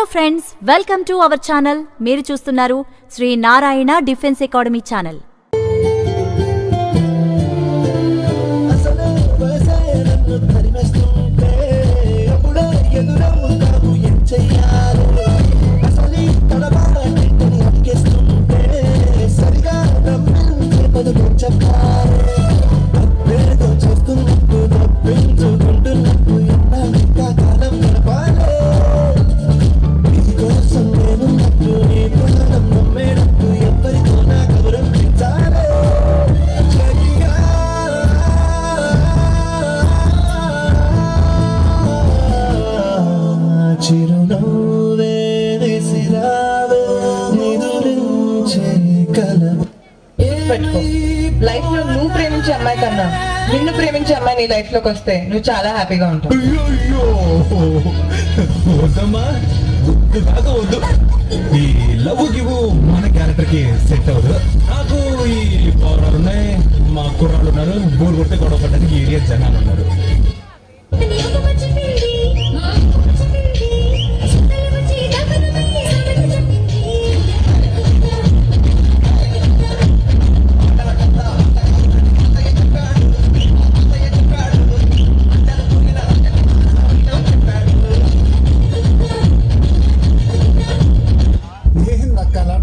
Hello friends, welcome to our channel. మీరు చూస్తున్నారు Sri Narayana defence academy channel. Life లో నువ్వు ప్రేమించే అమ్మాయి కన్నా నిన్ను ప్రేమించే అమ్మాయి నీ లైఫ్ లోకి వస్తే నువ్వు చాలా హ్యాపీగా ఉంటావు. ఈ లవ్ గివ్ మన క్యారెక్టర్ కి సెట్ అవ్వదు. నాకు ఈ పౌరాలు ఉన్నాయి, మా కుర్రాళ్ళు ఉన్నారు, బోర్ కొడితే గొడవ పడడానికి ఏరియా జనాలు ఉన్నారు.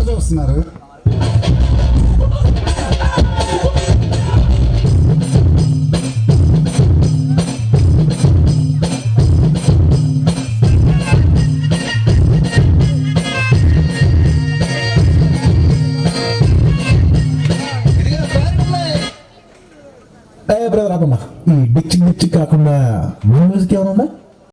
చూస్తున్నారు బ్రదర్ అమ్మా, ఈ డిచ్చి డిచ్చి కాకుండా మ్యూజిక్ ఏమైనా ఉందా?